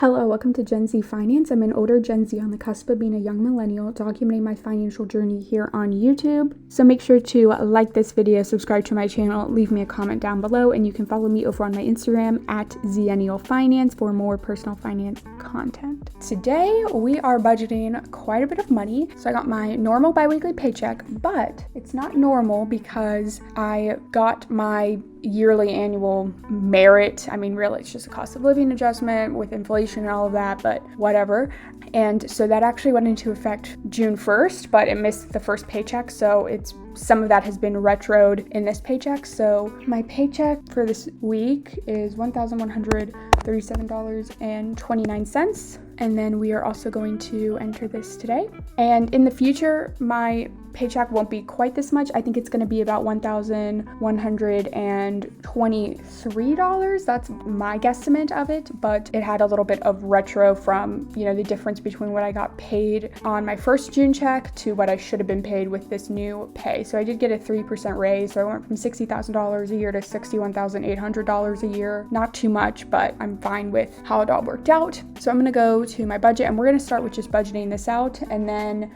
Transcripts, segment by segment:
Hello, welcome to Gen Z Finance. I'm an older Gen Z on the cusp of being a young millennial, documenting my financial journey here on YouTube. So make sure to like this video, subscribe to my channel, leave me a comment down below, and you can follow me over on my Instagram at @Zennial for more personal finance content. Today, we are budgeting quite a bit of money. So I got my normal biweekly paycheck, but it's not normal because I got my yearly annual merit. I mean, really, it's just a cost of living adjustment with inflation and all of that, but whatever. And so that actually went into effect June 1st, but it missed the first paycheck. So some of that has been retroed in this paycheck. So my paycheck for this week is $1,137.29. And then we are also going to enter this today. And in the future, my paycheck won't be quite this much. I think it's going to be about $1,123. That's my guesstimate of it, but it had a little bit of retro from, the difference between what I got paid on my first June check to what I should have been paid with this new pay. So I did get a 3% raise. So I went from $60,000 a year to $61,800 a year. Not too much, but I'm fine with how it all worked out. So I'm going to go to my budget, and we're going to start with just budgeting this out, and then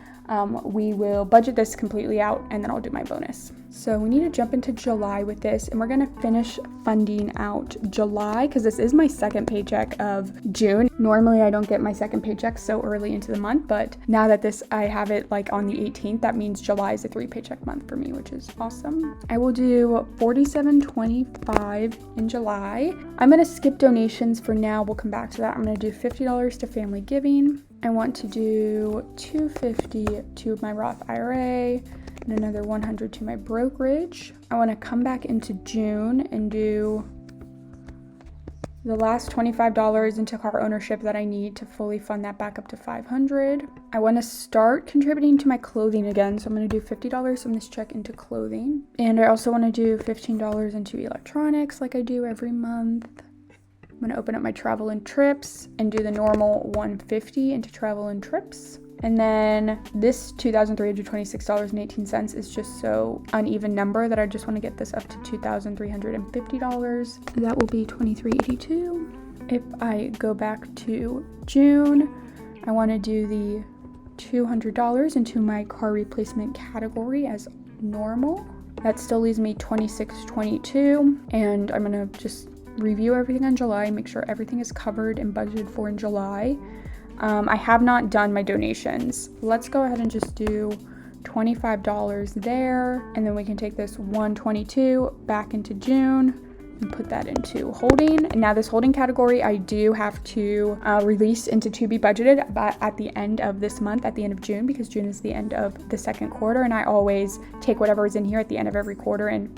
we will budget this completely out, and then I'll do my bonus. So we need to jump into July with this, and we're going to finish funding out July because this is my second paycheck of June. Normally I don't get my second paycheck so early into the month, but now that I have it like on the 18th, that means July is a 3 paycheck month for me, which is awesome. I will do $47.25 in July. I'm going to skip donations for now. We'll come back to that. I'm going to do $50 to family giving. I want to do $250 to my Roth IRA and another $100 to my brokerage. I want to come back into June and do the last $25 into car ownership that I need to fully fund that back up to $500. I want to start contributing to my clothing again, so I'm going to do $50 from this check into clothing. And I also want to do $15 into electronics like I do every month. I'm going to open up my travel and trips and do the normal $150 into travel and trips. And then this $2,326.18 is just so uneven number that I just want to get this up to $2,350. That will be $2,382. If I go back to June, I want to do the $200 into my car replacement category as normal. That still leaves me $2,622, and I'm going to just review everything on July, make sure everything is covered and budgeted for in July. I have not done my donations. Let's go ahead and just do $25 there, and then we can take this $122 back into June and put that into holding. And now this holding category, I do have to release into to be budgeted at the end of this month, at the end of June, because June is the end of the second quarter, and I always take whatever is in here at the end of every quarter and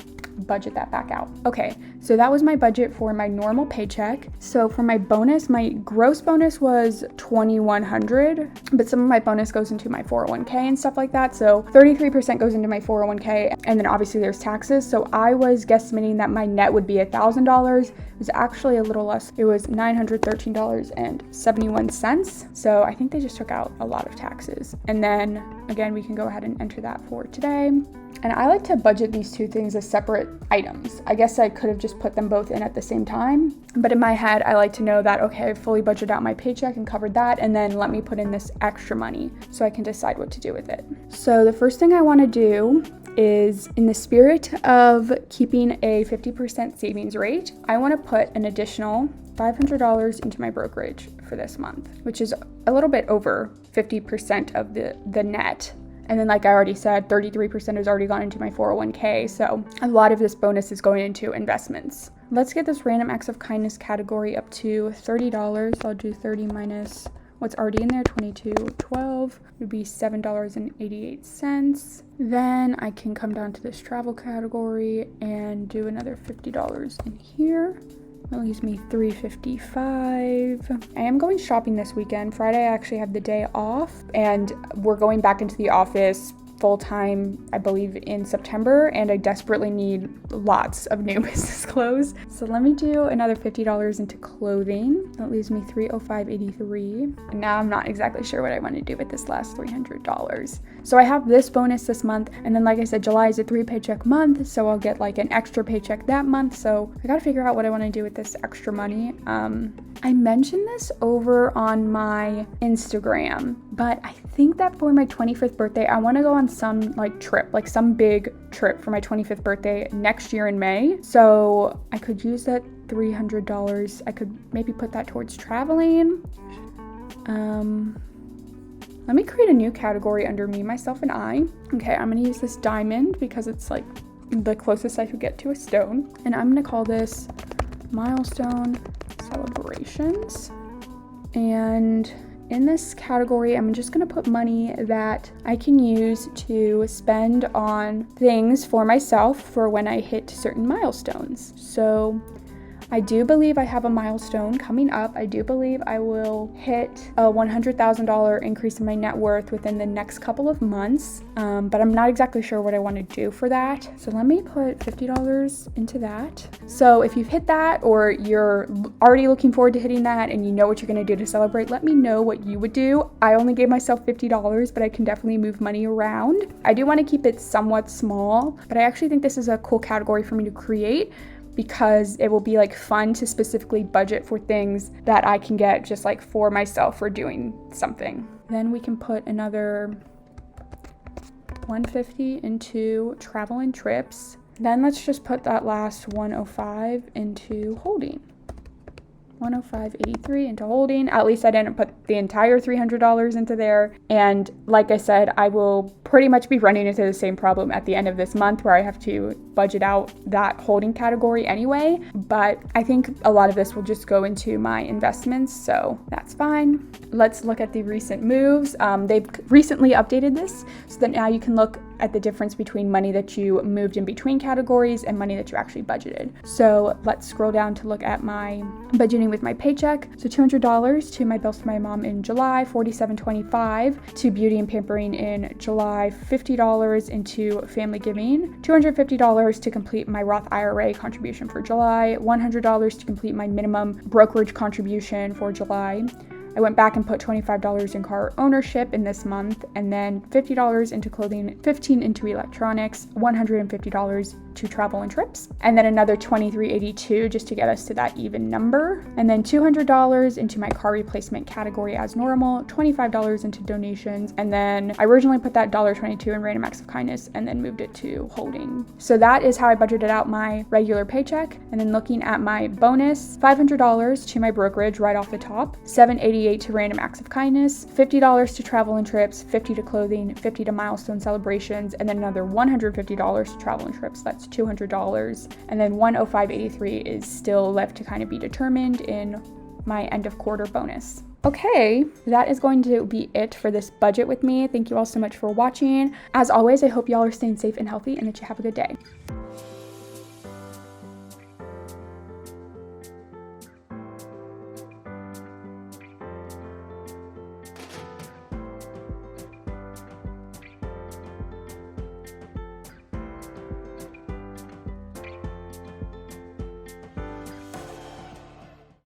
budget that back out. Okay, so that was my budget for my normal paycheck. So for my bonus, my gross bonus was $2,100, but some of my bonus goes into my 401k and stuff like that. So 33% goes into my 401k, and then obviously there's taxes. So I was guesstimating that my net would be $1,000. It was actually a little less. It was $913.71. So I think they just took out a lot of taxes. And then again, we can go ahead and enter that for today. And I like to budget these two things as separate items. I guess I could have just put them both in at the same time, but in my head, I like to know that, okay, I've fully budgeted out my paycheck and covered that, and then let me put in this extra money so I can decide what to do with it. So the first thing I want to do is, in the spirit of keeping a 50% savings rate, I want to put an additional $500 into my brokerage for this month, which is a little bit over 50% of the net. And then, like I already said, 33% has already gone into my 401k. So a lot of this bonus is going into investments. Let's get this random acts of kindness category up to $30. I'll do 30 minus what's already in there, $22.12 would be $7.88. Then I can come down to this travel category and do another $50 in here. That leaves me $355. I am going shopping this weekend. Friday, I actually have the day off, and we're going back into the office full-time, I believe, in September, and I desperately need lots of new business clothes. So let me do another $50 into clothing. That leaves me $305.83. And now I'm not exactly sure what I want to do with this last $300. So I have this bonus this month, and then like I said, July is a 3 paycheck month, so I'll get like an extra paycheck that month. So I gotta figure out what I want to do with this extra money. I mentioned this over on my Instagram, but I think that for my 25th birthday, I want to go on some like trip, like some big trip for my 25th birthday next year in May. So I could use that $300. I could maybe put that towards traveling. Let me create a new category under me, myself, and I. Okay, I'm gonna use this diamond because it's like the closest I could get to a stone. And I'm gonna call this milestone celebrations. And in this category, I'm just gonna put money that I can use to spend on things for myself for when I hit certain milestones. So I do believe I have a milestone coming up. I do believe I will hit a $100,000 increase in my net worth within the next couple of months, but I'm not exactly sure what I want to do for that. So let me put $50 into that. So if you've hit that or you're already looking forward to hitting that and you know what you're going to do to celebrate, let me know what you would do. I only gave myself $50, but I can definitely move money around. I do want to keep it somewhat small, but I actually think this is a cool category for me to create, because it will be like fun to specifically budget for things that I can get just like for myself for doing something. Then we can put another $150 into travel and trips. Then let's just put that last $105 into holding. $105.83 into holding. At least I didn't put the entire $300 into there. And like I said, I will pretty much be running into the same problem at the end of this month where I have to budget out that holding category anyway. But I think a lot of this will just go into my investments, so that's fine. Let's look at the recent moves. They've recently updated this so that now you can look at the difference between money that you moved in between categories and money that you actually budgeted. So let's scroll down to look at my budgeting with my paycheck. So $200 to my bills to my mom in July, $47.25 to beauty and pampering in July, $50 into family giving, $250 to complete my Roth IRA contribution for July, $100 to complete my minimum brokerage contribution for July. I went back and put $25 in car ownership in this month, and then $50 into clothing, $15 into electronics, $150 to travel and trips, and then another $23.82 just to get us to that even number, and then $200 into my car replacement category as normal, $25 into donations, and then I originally put that $1.22 in random acts of kindness and then moved it to holding. So that is how I budgeted out my regular paycheck. And then looking at my bonus, $500 to my brokerage right off the top, $788 to random acts of kindness, $50 to travel and trips, $50 to clothing, $50 to milestone celebrations, and then another $150 to travel and trips. That's $200. And then $105.83 is still left to kind of be determined in my end of quarter bonus. Okay, that is going to be it for this budget with me. Thank you all so much for watching. As always, I hope y'all are staying safe and healthy and that you have a good day.